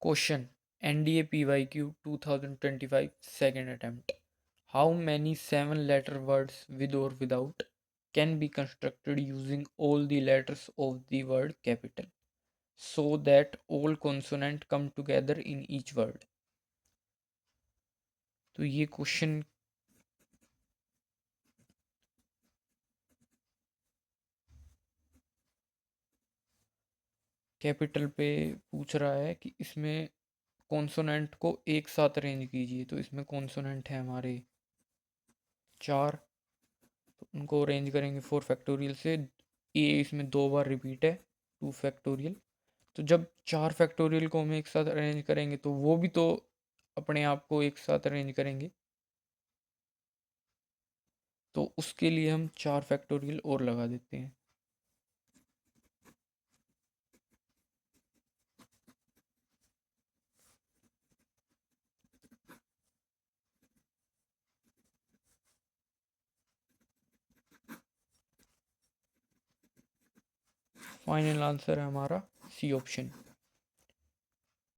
Question: NDA PYQ 2025 second attempt. How many 7 letter words with or without can be constructed using all the letters of the word capital so that all consonant come together in each word? तो ये question capital पे पूछ रहा है कि इसमें consonant को एक साथ अरेंज कीजिए। तो इसमें कॉन्सोनेंट है हमारे 4, तो उनको अरेंज करेंगे 4 फैक्टोरियल से। ए इसमें 2 बार रिपीट है, 2 फैक्टोरियल। तो जब 4 फैक्टोरियल को हम एक साथ अरेंज करेंगे तो वो भी तो अपने आप को एक साथ अरेंज करेंगे। तो उसके लिए हम 4 फैक्टोरियल और लगा देते हैं। फाइनल आंसर है हमारा सी ऑप्शन।